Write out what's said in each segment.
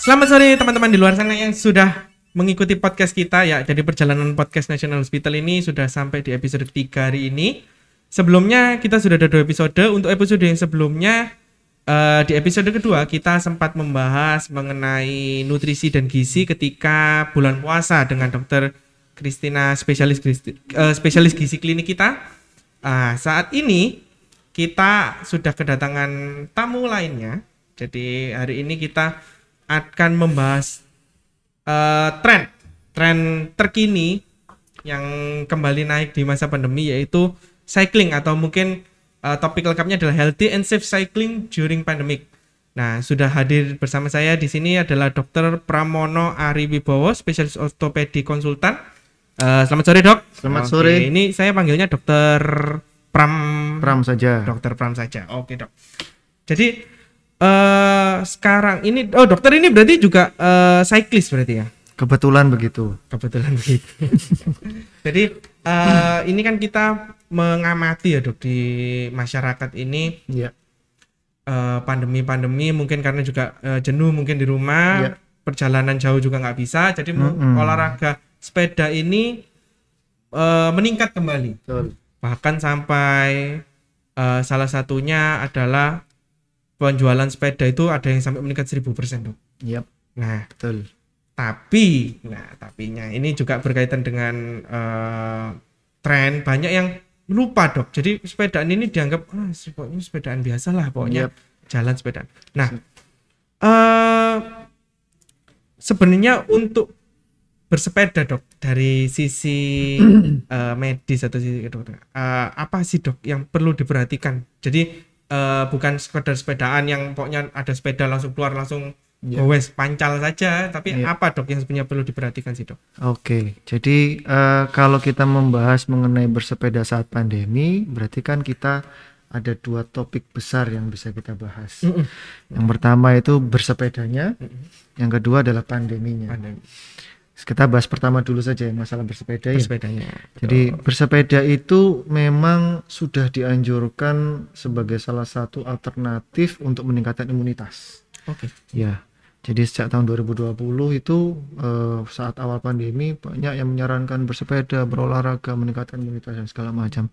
Selamat sore teman-teman di luar sana yang sudah mengikuti podcast kita ya. Jadi perjalanan podcast National Hospital ini sudah sampai di episode 3 hari ini. Sebelumnya kita sudah ada 2 episode. Untuk episode yang sebelumnya di episode kedua kita sempat membahas mengenai nutrisi dan gizi ketika bulan puasa dengan Dr. Christina, spesialis gizi klinik kita. Saat ini kita sudah kedatangan tamu lainnya. Jadi hari ini kita akan membahas tren terkini yang kembali naik di masa pandemi, yaitu cycling, atau mungkin topik lengkapnya adalah healthy and safe cycling during pandemic. Nah, sudah hadir bersama saya di sini adalah Dr. Pramono Ari Wibowo, spesialis ortopedi konsultan. Selamat sore, Dok. Selamat sore. Ini saya panggilnya Dr. Pram saja. Dr. Pram saja. Oke, Dok. Jadi sekarang ini, dokter ini berarti juga cyclist berarti ya? Kebetulan begitu. Jadi ini kan kita mengamati ya, Dok, di masyarakat ini. Ya. Pandemi mungkin karena juga jenuh mungkin di rumah, ya. Perjalanan jauh juga nggak bisa, jadi olahraga sepeda ini meningkat kembali. Betul. Bahkan sampai salah satunya adalah penjualan sepeda itu ada yang sampai meningkat 1000%, Dok. Yep. Nah, betul. Tapinya ini juga berkaitan dengan tren. Banyak yang lupa, Dok. Jadi sepedaan ini dianggap pokoknya sepedaan biasa lah, pokoknya jalan sepedaan. Nah, sebenarnya untuk bersepeda, Dok, dari sisi medis atau sisi kedokteran, apa sih, Dok, yang perlu diperhatikan? Jadi bukan sekedar sepedaan yang pokoknya ada sepeda langsung keluar langsung gowes pancal saja, tapi apa, Dok, yang sebenarnya perlu diperhatikan sih, Dok? Oke, jadi kalau kita membahas mengenai bersepeda saat pandemi, berarti kan kita ada 2 topik besar yang bisa kita bahas. Yang pertama itu bersepedanya, yang kedua adalah pandeminya. Kita bahas pertama dulu saja ya, masalah bersepedanya. Jadi bersepeda itu memang sudah dianjurkan sebagai salah satu alternatif untuk meningkatkan imunitas. Oke. Ya. Jadi sejak tahun 2020 itu saat awal pandemi banyak yang menyarankan bersepeda, berolahraga, meningkatkan imunitas dan segala macam.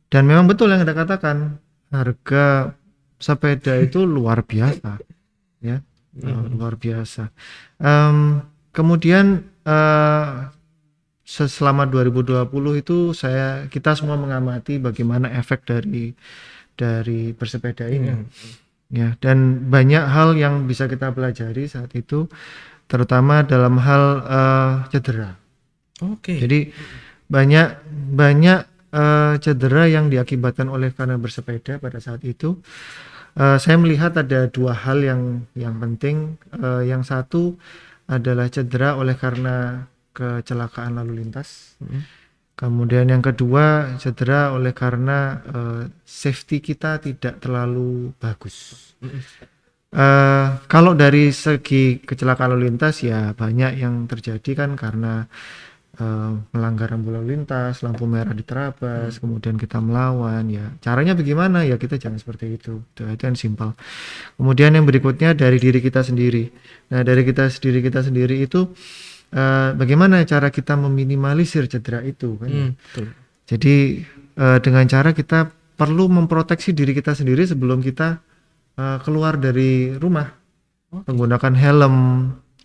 Dan memang betul yang Anda katakan, harga sepeda itu luar biasa, ya. Luar biasa. Kemudian selama 2020 itu kita semua mengamati bagaimana efek dari bersepeda ini. Ya, dan banyak hal yang bisa kita pelajari saat itu, terutama dalam hal cedera. Oke. Jadi banyak cedera yang diakibatkan oleh karena bersepeda pada saat itu. Saya melihat ada 2 hal yang penting. Yang satu adalah cedera oleh karena kecelakaan lalu lintas. Kemudian yang kedua, cedera oleh karena safety kita tidak terlalu bagus. Kalau dari segi kecelakaan lalu lintas ya banyak yang terjadi kan karena melanggar rambu lalu lintas, lampu merah diterabas, kemudian kita melawan. Ya caranya bagaimana? Ya kita jangan seperti itu. Itu yang simpel. Kemudian yang berikutnya dari diri kita sendiri. Nah, dari diri kita sendiri itu bagaimana cara kita meminimalisir cedera itu kan? Betul. Jadi dengan cara kita perlu memproteksi diri kita sendiri sebelum kita keluar dari rumah. Menggunakan helm,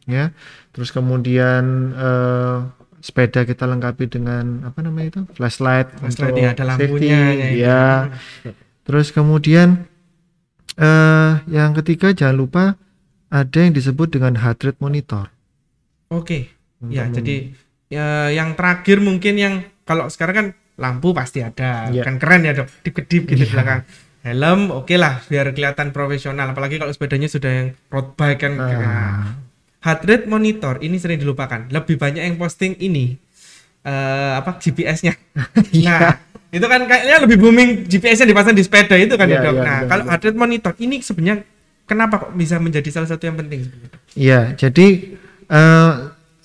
ya. Terus kemudian sepeda kita lengkapi dengan flashlight ya, ada lampunya safety, ya. Terus kemudian yang ketiga, jangan lupa ada yang disebut dengan heart rate monitor. Oke. Ya, jadi yang terakhir mungkin yang kalau sekarang kan lampu pasti ada, kan keren ya, Dok, kedip gitu di belakang. Helm oke lah biar kelihatan profesional, apalagi kalau sepedanya sudah yang road bike kan. Heart rate monitor ini sering dilupakan. Lebih banyak yang posting ini GPS-nya. Nah, itu kan kayaknya lebih booming GPS-nya dipasang di sepeda itu kan, Dok. Nah, kalau heart rate monitor ini sebenarnya kenapa kok bisa menjadi salah satu yang penting sebenarnya? Iya, jadi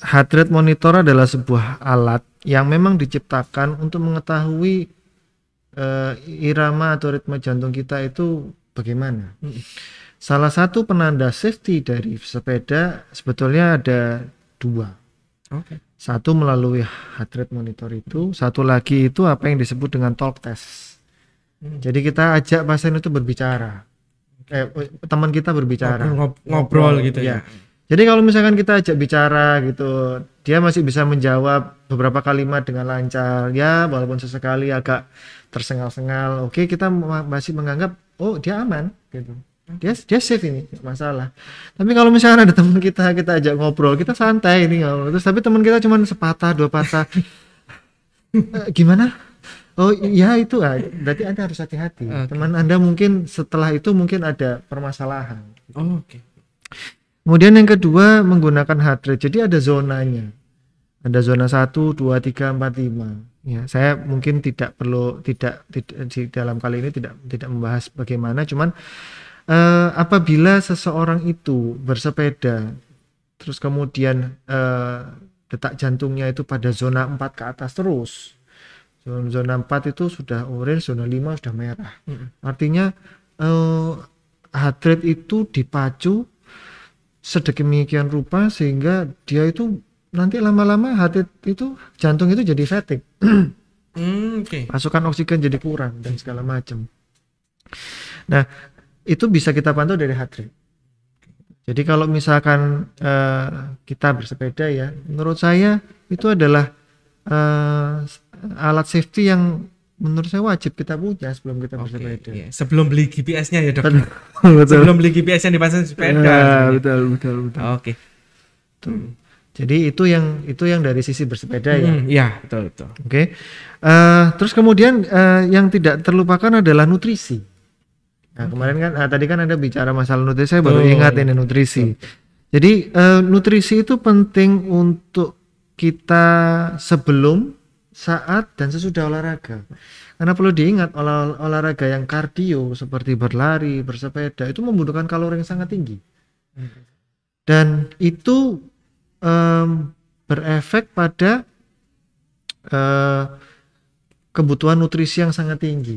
heart rate monitor adalah sebuah alat yang memang diciptakan untuk mengetahui irama atau ritme jantung kita itu bagaimana? Mm-mm. Salah satu penanda safety dari sepeda sebetulnya ada dua. Oke. Satu melalui heart rate monitor itu, satu lagi itu apa yang disebut dengan talk test. Jadi kita ajak pasien itu berbicara, teman kita berbicara, Ngobrol gitu ya. Jadi kalau misalkan kita ajak bicara gitu, dia masih bisa menjawab beberapa kalimat dengan lancar, ya walaupun sesekali agak tersengal-sengal. Oke, kita masih menganggap oh dia aman gitu. Dia safe ini, nggak masalah. Tapi kalau misalkan ada teman kita ajak ngobrol, kita santai ini ngobrol. Terus tapi teman kita cuma sepatah dua patah, gimana? Oh iya itu, berarti Anda harus hati-hati. Teman Anda mungkin setelah itu mungkin ada permasalahan. Oke. Kemudian yang kedua menggunakan heart rate. Jadi ada zonanya. Ada zona 1, 2, 3, 4, 5. Ya, saya mungkin tidak di dalam kali ini tidak membahas bagaimana, cuman apabila seseorang itu bersepeda terus kemudian detak jantungnya itu pada zona 4 ke atas terus. Zona 4 itu sudah orange, zona 5 sudah merah. Artinya heart rate itu dipacu sedemikian rupa sehingga dia itu nanti lama-lama heart rate itu jantung itu jadi fatigue. Okay. Pasokan oksigen jadi kurang dan segala macam. Nah, itu bisa kita pantau dari heart rate. Jadi kalau misalkan kita bersepeda ya, menurut saya itu adalah alat safety yang menurut saya wajib kita punya sebelum kita bersepeda. Iya. Sebelum beli GPS-nya ya, Dok. Betul. Sebelum beli GPS yang dipasang sepeda. Betul. Oke. Jadi itu yang dari sisi bersepeda ya. Iya, betul. Oke. Terus kemudian yang tidak terlupakan adalah nutrisi. Nah, kemarin kan tadi kan Anda bicara masalah nutrisi, saya baru ingat ini nutrisi. Jadi nutrisi itu penting untuk kita sebelum, saat, dan sesudah olahraga. Karena perlu diingat olahraga yang kardio seperti berlari, bersepeda itu membutuhkan kalori yang sangat tinggi. Dan itu berefek pada kebutuhan nutrisi yang sangat tinggi.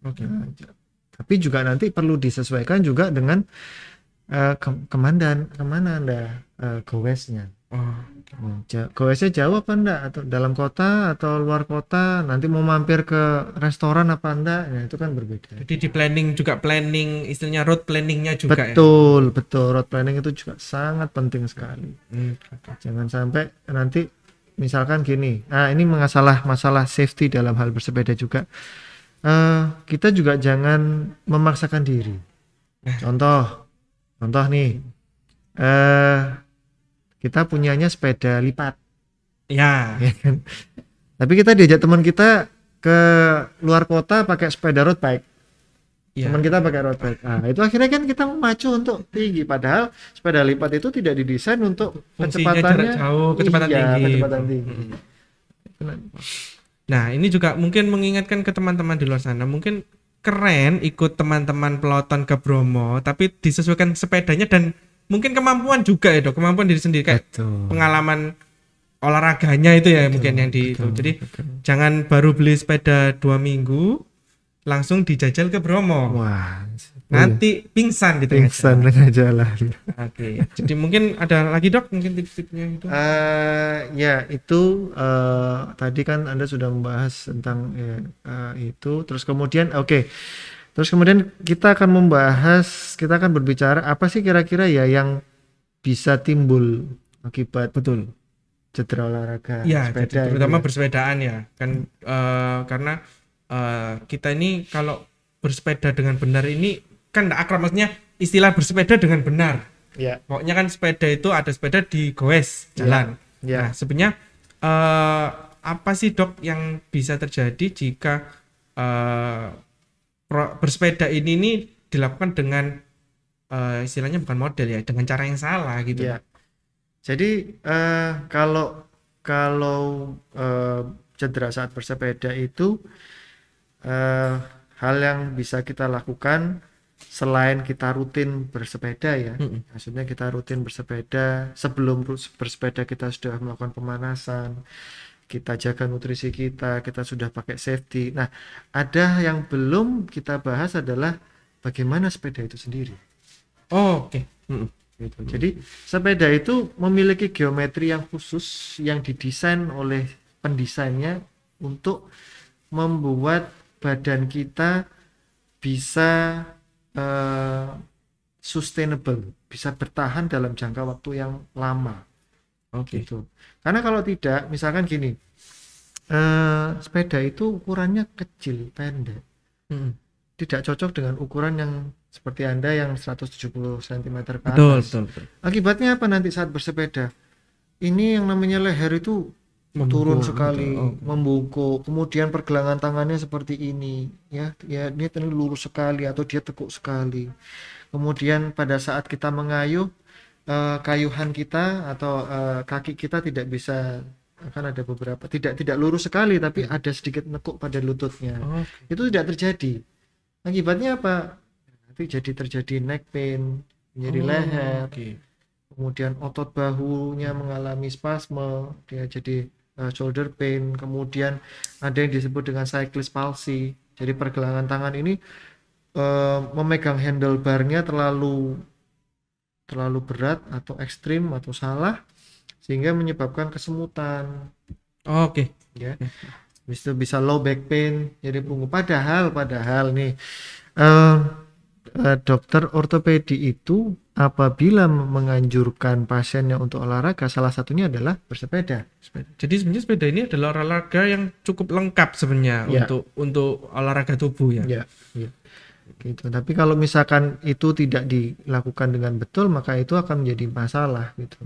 Nah, tapi juga nanti perlu disesuaikan juga dengan kemana Anda goesnya. Goesnya jauh apa enggak, atau dalam kota atau luar kota, nanti mau mampir ke restoran apa enggak, ya itu kan berbeda. Jadi di planning juga, istilahnya road planningnya juga. Betul, road planning itu juga sangat penting sekali. Jangan sampai nanti misalkan gini, ini masalah safety dalam hal bersepeda juga. Kita juga jangan memaksakan diri. Contoh nih, kita punyanya sepeda lipat, ya kan? Tapi kita diajak teman kita ke luar kota pakai sepeda road bike. Teman kita pakai road bike. Nah, itu akhirnya kan kita memacu untuk tinggi, padahal sepeda lipat itu tidak didesain untuk kecepatannya jauh, kecepatan tinggi. Nah, ini juga mungkin mengingatkan ke teman-teman di luar sana, mungkin keren ikut teman-teman peloton ke Bromo, tapi disesuaikan sepedanya dan mungkin kemampuan juga ya, Dok, kemampuan diri sendiri, kayak pengalaman olahraganya itu ya, mungkin yang itu. Jadi jangan baru beli sepeda 2 minggu langsung dijajal ke Bromo. Wah, nanti pingsan di tengah jalan. Oke. Jadi mungkin ada lagi, Dok, mungkin tips-tipsnya itu. Ya itu tadi kan Anda sudah membahas tentang itu. Terus kemudian Terus kemudian kita akan berbicara apa sih kira-kira ya yang bisa timbul akibat cedera olahraga sepeda, terutama bersepedaan ya kan, karena kita ini kalau bersepeda dengan benar ini kan tidak akrab, maksudnya istilah bersepeda dengan benar. Pokoknya kan sepeda itu ada sepeda di goes jalan. Nah, sebenarnya apa sih, Dok, yang bisa terjadi jika bersepeda ini dilakukan dengan istilahnya bukan model ya, dengan cara yang salah gitu. Jadi kalau cedera saat bersepeda itu hal yang bisa kita lakukan selain kita rutin bersepeda ya, maksudnya kita rutin bersepeda, sebelum bersepeda kita sudah melakukan pemanasan, kita jaga nutrisi kita sudah pakai safety. Nah, ada yang belum kita bahas adalah bagaimana sepeda itu sendiri. Oh, oke. Gitu. Jadi sepeda itu memiliki geometri yang khusus yang didesain oleh pendesainnya untuk membuat badan kita bisa sustainable, bisa bertahan dalam jangka waktu yang lama. Oke. Gitu. Karena kalau tidak, misalkan gini, sepeda itu ukurannya kecil, pendek, tidak cocok dengan ukuran yang seperti Anda yang 170 cm ke atas. Betul. Akibatnya apa nanti saat bersepeda? Ini yang namanya leher itu turun sekali, membungkuk. Kemudian pergelangan tangannya seperti ini, ya dia lurus sekali atau dia tekuk sekali. Kemudian pada saat kita mengayuh, kayuhan kita atau kaki kita tidak bisa, akan ada beberapa tidak lurus sekali, tapi ada sedikit nekuk pada lututnya. Itu tidak terjadi. Akibatnya apa? Nanti terjadi neck pain, nyeri leher. Kemudian otot bahunya mengalami spasme, dia jadi shoulder pain. Kemudian ada yang disebut dengan cyclist palsy. Jadi pergelangan tangan ini memegang handlebarnya terlalu berat atau ekstrim atau salah, sehingga menyebabkan kesemutan. Ya. Bisa low back pain, jadi punggung. Padahal nih dokter ortopedi itu apabila menganjurkan pasiennya untuk olahraga, salah satunya adalah bersepeda. Jadi sebenarnya sepeda ini adalah olahraga yang cukup lengkap sebenarnya untuk olahraga tubuh ya. Gitu. Tapi kalau misalkan itu tidak dilakukan dengan betul, maka itu akan menjadi masalah gitu.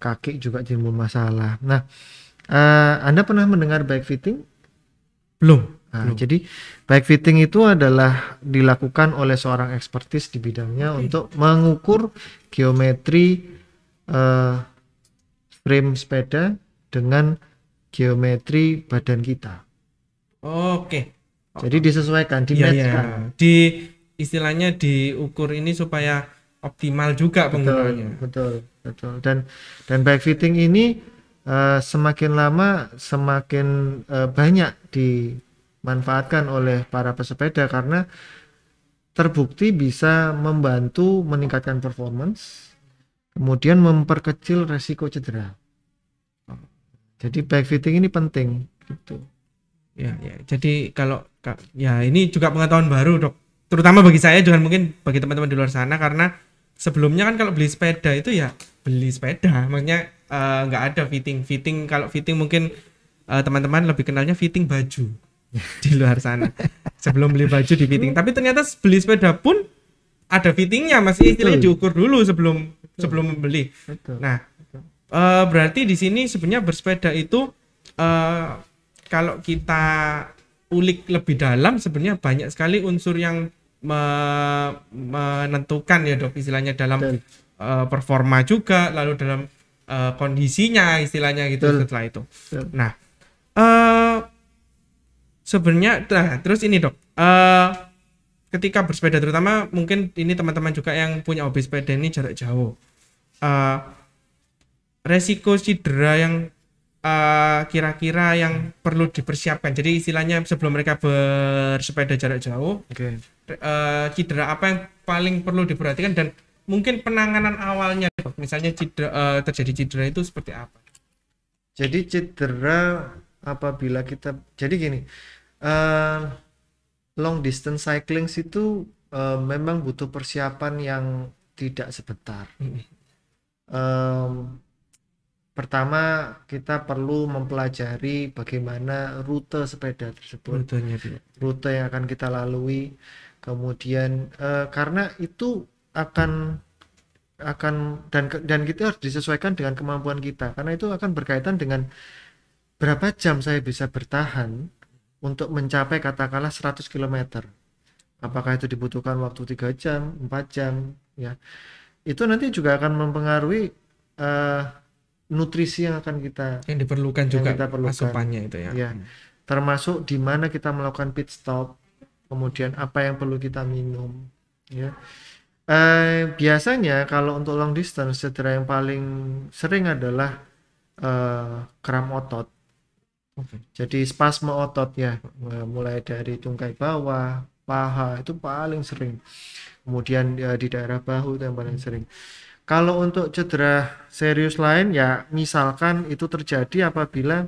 Kaki juga timbul masalah. Nah, Anda pernah mendengar bike fitting? Belum. Jadi bike fitting itu adalah dilakukan oleh seorang ekspertis di bidangnya untuk mengukur geometri frame sepeda dengan geometri badan kita. Jadi disesuaikan, dimatchkan. Istilahnya diukur ini supaya optimal juga penggunaannya. Betul. Dan bike fitting ini semakin lama semakin banyak dimanfaatkan oleh para pesepeda karena terbukti bisa membantu meningkatkan performance, kemudian memperkecil resiko cedera. Jadi bike fitting ini penting gitu. Ya. Jadi kalau ini juga pengetahuan baru, Dok. Terutama bagi saya, juga mungkin bagi teman-teman di luar sana, karena sebelumnya kan kalau beli sepeda itu ya beli sepeda, maksudnya nggak ada fitting. Kalau fitting mungkin teman-teman lebih kenalnya fitting baju di luar sana. Sebelum beli baju di fitting, tapi ternyata beli sepeda pun ada fittingnya, masih istilahnya diukur dulu sebelum membeli. Nah, berarti di sini sebenarnya bersepeda itu kalau kita ulik lebih dalam, sebenarnya banyak sekali unsur yang menentukan ya, Dok, istilahnya dalam performa juga, lalu dalam kondisinya istilahnya gitu. Setelah itu. Nah, sebenarnya terus ini, Dok, ketika bersepeda, terutama mungkin ini teman-teman juga yang punya hobi sepeda ini jarak jauh, resiko cedera yang kira-kira yang perlu dipersiapkan. Jadi istilahnya sebelum mereka bersepeda jarak jauh, cedera apa yang paling perlu diperhatikan, dan mungkin penanganan awalnya, misalnya terjadi cedera itu seperti apa? Jadi cedera apabila kita, jadi gini, long distance cycling itu memang butuh persiapan yang tidak sebentar. Pertama, kita perlu mempelajari bagaimana rute sepeda tersebut, rute yang akan kita lalui. Kemudian karena itu akan dan kita harus disesuaikan dengan kemampuan kita, karena itu akan berkaitan dengan berapa jam saya bisa bertahan untuk mencapai katakanlah 100 km. Apakah itu dibutuhkan waktu 3 jam, 4 jam, ya. Itu nanti juga akan mempengaruhi nutrisi yang akan yang diperlukan asupannya itu ya. Termasuk di mana kita melakukan pit stop, kemudian apa yang perlu kita minum, ya. Biasanya kalau untuk long distance, cedera yang paling sering adalah kram otot. Jadi spasme otot ya, mulai dari tungkai bawah, paha itu paling sering. Kemudian di daerah bahu itu yang paling sering. Kalau untuk cedera serius lain ya misalkan itu terjadi apabila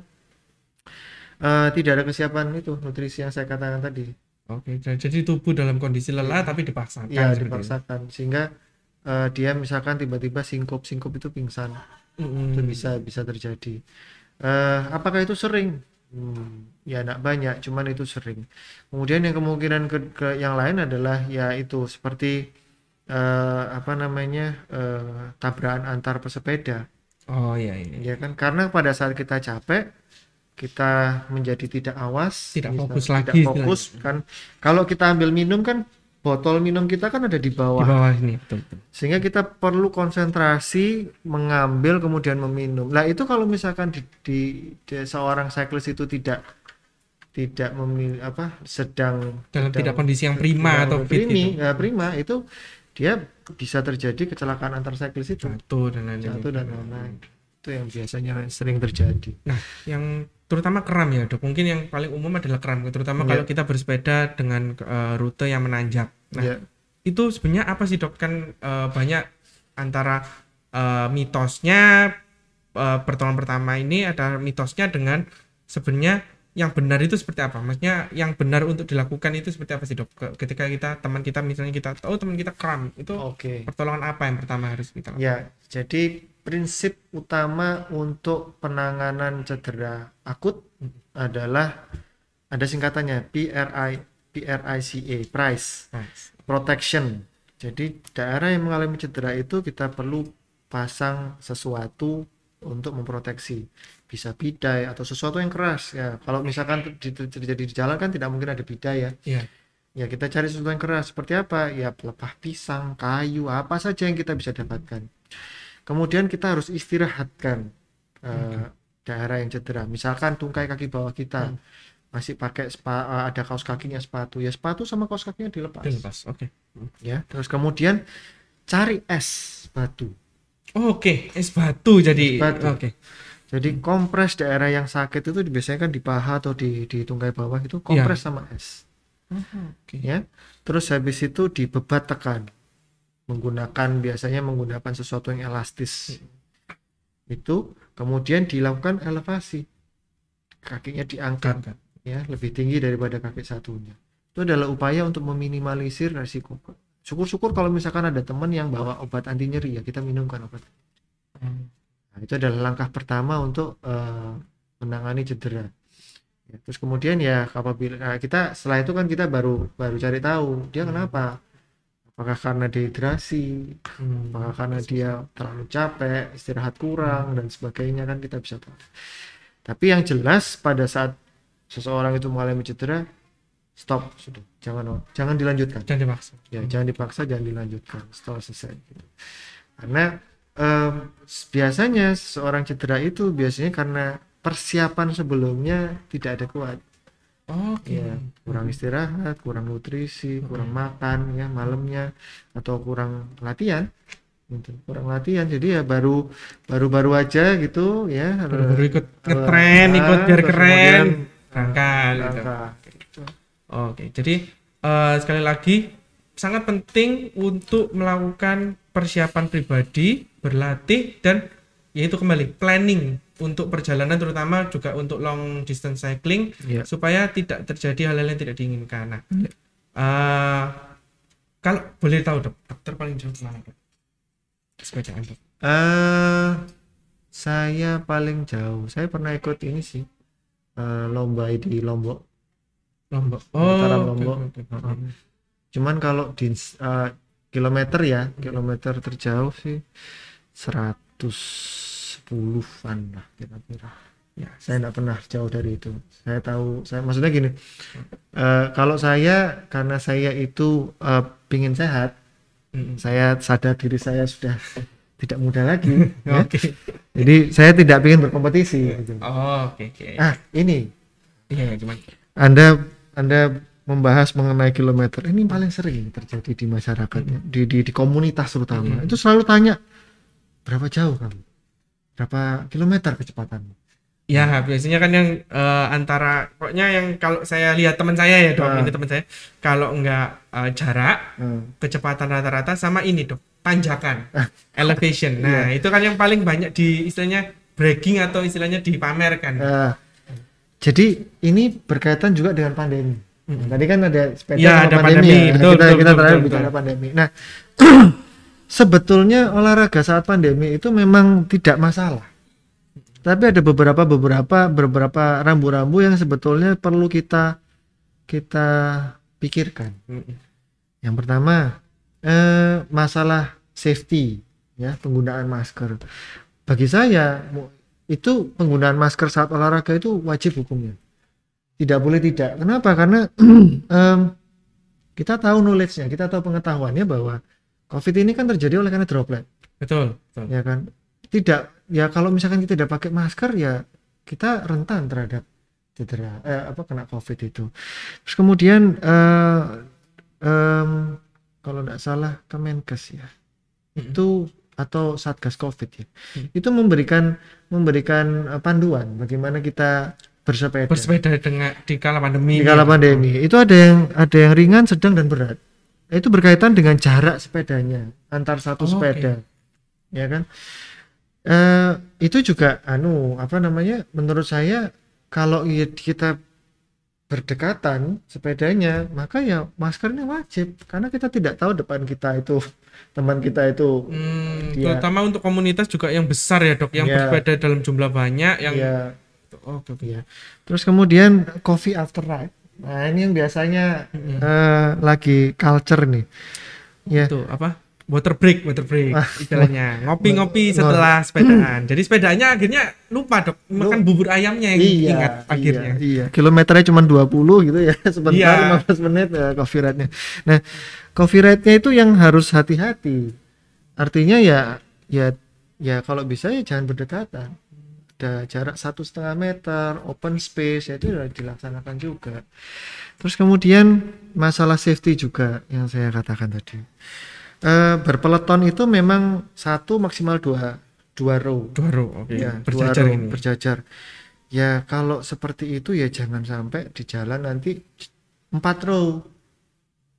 tidak ada kesiapan itu nutrisi yang saya katakan tadi. Oke, jadi tubuh dalam kondisi lelah tapi dipaksakan. Ya seperti itu. dipaksakan sehingga dia misalkan tiba-tiba singkup itu pingsan. Itu bisa terjadi. Apakah itu sering? Ya enggak banyak, cuman itu sering. Kemudian yang kemungkinan ke yang lain adalah ya itu seperti tabrakan antar pesepeda. Oh iya. Ya kan, karena pada saat kita capek kita menjadi tidak awas, Tidak fokus tidak lagi fokus kan. Kalau kita ambil minum kan botol minum kita kan ada di di bawah. bawah ini, betul. Sehingga kita perlu konsentrasi mengambil kemudian meminum. Nah, itu kalau misalkan di seorang cyclist itu tidak sedang Tidak kondisi yang prima atau fit itu. Prima itu dia bisa terjadi kecelakaan antar cyclist itu. Jatuh dan lain-lain. Itu yang biasanya sering terjadi. Nah, yang terutama kram ya dok, mungkin yang paling umum adalah kram, terutama kalau kita bersepeda dengan rute yang menanjak. Nah, itu sebenarnya apa sih dok? Kan banyak antara mitosnya pertolongan pertama ini ada mitosnya dengan sebenarnya yang benar itu seperti apa? Maksudnya yang benar untuk dilakukan itu seperti apa sih dok? Ketika teman kita misalnya kita tahu teman kita kram, itu pertolongan apa yang pertama harus kita lakukan? Ya, jadi prinsip utama untuk penanganan cedera akut adalah ada singkatannya PRICA, price protection. Jadi daerah yang mengalami cedera itu kita perlu pasang sesuatu untuk memproteksi, bisa bidai atau sesuatu yang keras ya. Kalau misalkan terjadi di jalan kan tidak mungkin ada bidai ya. Ya kita cari sesuatu yang keras seperti apa ya, pelepah pisang, kayu, apa saja yang kita bisa dapatkan. Kemudian kita harus istirahatkan daerah yang cedera. Misalkan tungkai kaki bawah kita masih pakai ada kaos kakinya sepatu, ya sepatu sama kaos kakinya dilepas. Ya, terus kemudian cari es batu. Es batu jadi. Jadi kompres daerah yang sakit itu biasanya kan di paha atau di tungkai bawah itu kompres sama es. Ya, terus habis itu dibebat tekan. Biasanya menggunakan sesuatu yang elastis. Itu kemudian dilakukan elevasi. Kakinya diangkat ya, lebih tinggi daripada kaki satunya. Itu adalah upaya untuk meminimalisir resiko. Syukur-syukur kalau misalkan ada teman yang bawa obat anti nyeri ya kita minumkan obat. Nah, itu adalah langkah pertama untuk menangani cedera. Ya, terus kemudian ya apabila kita setelah itu kan kita baru cari tahu dia kenapa. Apakah karena dehidrasi, apakah karena dia terlalu capek, istirahat kurang dan sebagainya, kan kita bisa tahu. Tapi yang jelas pada saat seseorang itu mengalami cedera, stop, sudah, jangan dilanjutkan. Jangan dipaksa, jangan dilanjutkan setelah selesai. Gitu. Karena biasanya seorang cedera itu biasanya karena persiapan sebelumnya tidak ada kuat. Ya, kurang istirahat, kurang nutrisi, kurang makan ya malamnya, atau kurang latihan gitu. Jadi ya baru aja gitu ya, baru ikut ngetren, ikut biar keren, berangkat gitu. Jadi sekali lagi sangat penting untuk melakukan persiapan pribadi, berlatih, dan yaitu kembali planning untuk perjalanan, terutama juga untuk long distance cycling, supaya tidak terjadi hal-hal yang tidak diinginkan. Nah, kalau boleh tahu dok, dokter paling jauh kemana dok? Sepedaan dok? Saya paling jauh, saya pernah ikut ini sih, lomba di Lombok. Lombok. Cuman kalau di kilometer terjauh sih 110-an lah kira-kira. Ya, saya enggak pernah jauh dari itu. Saya maksudnya gini. Kalau saya, karena saya itu pingin sehat, saya sadar diri saya sudah tidak muda lagi. Ya. Jadi saya tidak ingin berkompetisi. Gitu. Ini. Iya, cuman. Anda membahas mengenai kilometer, ini paling sering terjadi di masyarakat, di komunitas terutama. Itu selalu tanya, berapa jauh kamu? Berapa kilometer kecepatanmu? Ya, biasanya kan yang antara pokoknya yang kalau saya lihat teman saya ya dok, ini teman saya kalau enggak jarak, kecepatan rata-rata sama ini dok, tanjakan, elevation. Nah, itu kan yang paling banyak di istilahnya bragging atau istilahnya dipamerkan. Jadi ini berkaitan juga dengan pandemi. Tadi kan ada sepeda Ya, sama ada pandemi ya. betul, kita betul, terakhir betul, bicara betul. pandemi. Nah, sebetulnya olahraga saat pandemi itu memang tidak masalah. Tapi ada beberapa rambu-rambu yang sebetulnya perlu kita pikirkan. Yang pertama, masalah safety, ya, penggunaan masker. Bagi saya, itu penggunaan masker saat olahraga itu wajib hukumnya. Tidak boleh tidak. Kenapa? Karena kita tahu knowledge-nya, kita tahu pengetahuannya bahwa COVID ini kan terjadi oleh karena droplet. Betul. Ya kan? Tidak, ya kalau misalkan kita tidak pakai masker ya kita rentan terhadap cedera, kena COVID itu. Terus kemudian kalau tidak salah Kemenkes ya, itu atau Satgas COVID ya, itu memberikan panduan bagaimana kita bersepeda dengan di kala pandemi. Di kala pandemi itu ada yang ringan, sedang dan berat. Itu berkaitan dengan jarak sepedanya antar satu sepeda, ya kan? Itu juga menurut saya kalau kita berdekatan sepedanya maka ya maskernya wajib, karena kita tidak tahu depan kita itu teman kita itu terutama untuk komunitas juga yang besar ya dok, yang bersepeda dalam jumlah banyak yang ya. Terus kemudian coffee after ride, nah ini yang biasanya lagi culture nih ya. Itu apa? Water break istilahnya, ngopi setelah sepedaan. Jadi sepedanya akhirnya lupa dok, makan bubur ayamnya yang ingat akhirnya. Iya. Kilometernya cuma 20 gitu ya, sebentar 15 menit coffee ride-nya. Nah, coffee ride-nya itu yang harus hati-hati. Artinya ya kalau bisa ya jangan berdekatan. Ada jarak 1,5 meter, open space, ya itu sudah dilaksanakan juga. Terus kemudian masalah safety juga yang saya katakan tadi. Berpeleton itu memang 1 maksimal 2 row. 2 row, oke. Ya, berjajar. Ya kalau seperti itu ya jangan sampai di jalan nanti 4 row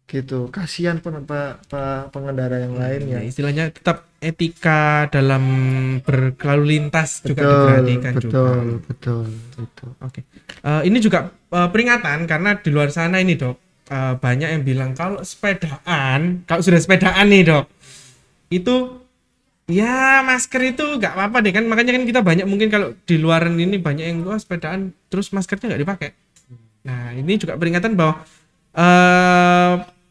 gitu. Kasihan pengendara yang lain ya. Istilahnya tetap etika dalam berlalu lintas juga diperhatikan juga. Betul. Oke. Ini juga peringatan karena di luar sana ini dok, banyak yang bilang kalau sudah sepedaan nih dok, itu ya masker itu nggak apa-apa deh kan, makanya kan kita banyak mungkin kalau di luaran ini banyak yang sepedaan terus maskernya nggak dipakai. Nah ini juga peringatan bahwa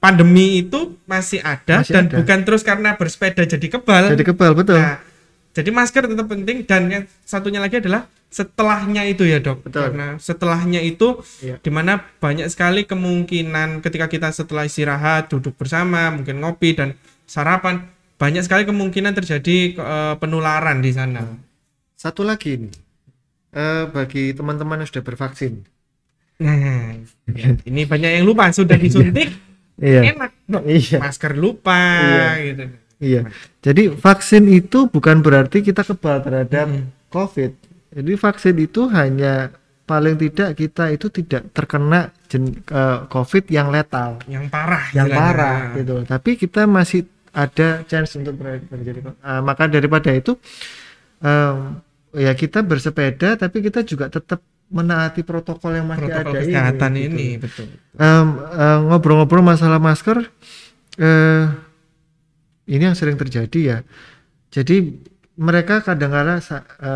pandemi itu masih ada. Bukan terus karena bersepeda jadi kebal, betul. Nah, jadi masker tetap penting, dan yang satunya lagi adalah setelahnya itu ya dok. Betul. Karena setelahnya itu dimana banyak sekali kemungkinan ketika kita setelah istirahat duduk bersama mungkin ngopi dan sarapan, banyak sekali kemungkinan terjadi penularan di sana. Satu lagi nih, bagi teman-teman yang sudah bervaksin, nah ini banyak yang lupa sudah disuntik. Enak dok, masker lupa gitu. Iya, jadi vaksin itu bukan berarti kita kebal terhadap COVID. Jadi vaksin itu hanya paling tidak kita itu tidak terkena COVID yang letal, yang parah gitu. Tapi kita masih ada chance untuk terjadi. Maka daripada itu ya kita bersepeda, tapi kita juga tetap menaati protokol yang masih ada kesehatan ini. Betul. Ngobrol-ngobrol masalah masker, ini yang sering terjadi ya. Jadi mereka kadang-kadang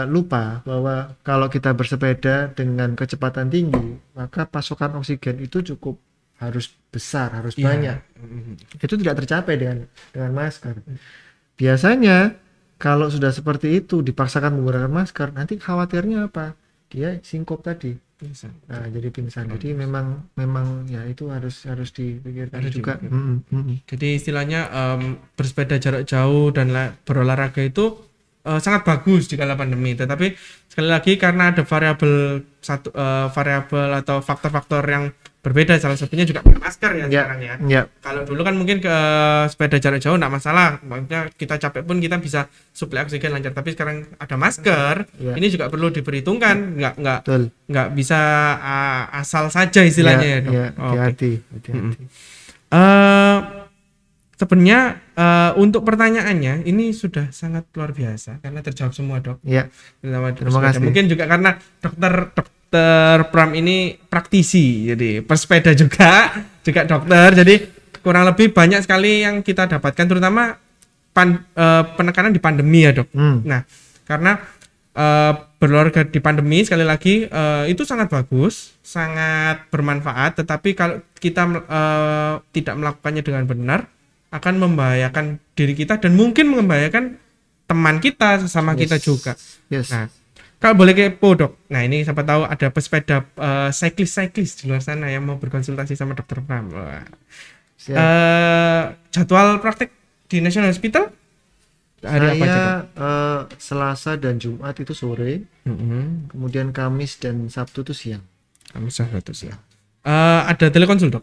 lupa bahwa kalau kita bersepeda dengan kecepatan tinggi, maka pasokan oksigen itu harus besar, harus banyak. Itu tidak tercapai dengan masker. Biasanya kalau sudah seperti itu dipaksakan menggunakan masker, nanti khawatirnya apa? Dia singkop tadi. Pingsan. Nah, jadi pingsan. Jadi memang ya itu harus dipikirkan juga. Jadi istilahnya bersepeda jarak jauh dan berolahraga itu sangat bagus di kala pandemi, tetapi sekali lagi karena ada variabel atau faktor-faktor yang berbeda. Salah satunya juga pakai masker ya Ya, sekarang ya. ya, Kalau dulu kan mungkin ke sepeda jarak jauh nggak masalah, maksudnya kita capek pun kita bisa suplai oksigen lancar. Tapi sekarang ada masker, Ya. ini juga perlu diperhitungkan, betul. nggak bisa asal saja istilahnya ya, Dok. Ya, Oke. hati-hati. Eh, Sebenarnya untuk pertanyaannya ini sudah sangat luar biasa karena terjawab semua, Dok. Ya, Terutama terima pesepeda. kasih. Mungkin juga karena dokter Pram ini praktisi, jadi pesepeda juga dokter, jadi kurang lebih banyak sekali yang kita dapatkan, terutama penekanan di pandemi ya, Dok. Nah, karena berolahraga di pandemi sekali lagi itu sangat bagus, sangat bermanfaat, tetapi kalau kita tidak melakukannya dengan benar akan membahayakan diri kita dan mungkin membahayakan teman kita sesama kita juga. Yes. Nah, kalau boleh kepo, Dok. Nah, ini siapa tahu ada pesepeda cyclist di luar sana yang mau berkonsultasi sama Dokter Pram. Siap. Jadwal praktek di National Hospital hari apa aja, Dok? Saya Selasa dan Jumat itu sore, kemudian Kamis dan Sabtu itu siang. Kamis Sabtu siang. Ada telekonsul, Dok?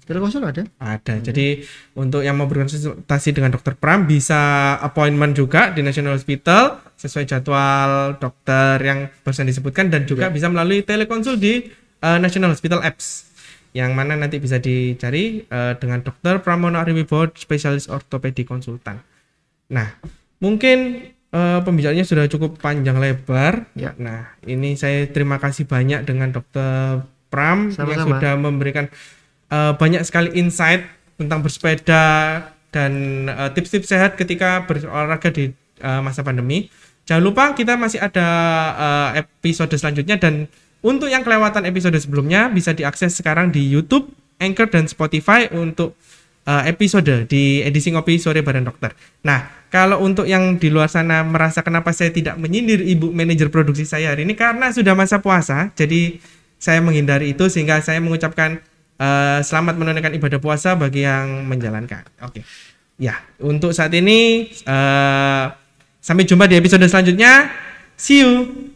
Telekonsul ada? Ada. Jadi untuk yang mau berkonsultasi dengan Dokter Pram bisa appointment juga di National Hospital sesuai jadwal dokter yang barusan disebutkan, dan juga bisa melalui telekonsul di National Hospital Apps, yang mana nanti bisa dicari dengan Dokter Pramono Ariwibowo, spesialis ortopedi konsultan. Nah, mungkin pembicaraannya sudah cukup panjang lebar. Ya. Nah, ini saya terima kasih banyak dengan Dokter Pram yang Sama-sama. sudah memberikan banyak sekali insight tentang bersepeda dan tips-tips sehat ketika berolahraga di masa pandemi. Jangan lupa kita masih ada episode selanjutnya, dan untuk yang kelewatan episode sebelumnya bisa diakses sekarang di YouTube, Anchor, dan Spotify untuk episode di edisi Ngopi Sore Bareng Dokter. Nah, kalau untuk yang di luar sana merasa kenapa saya tidak menyindir ibu manajer produksi saya hari ini, karena sudah masa puasa, jadi saya menghindari itu, sehingga saya mengucapkan selamat menunaikan ibadah puasa bagi yang menjalankan. Oke. Ya, untuk saat ini sampai jumpa di episode selanjutnya. See you.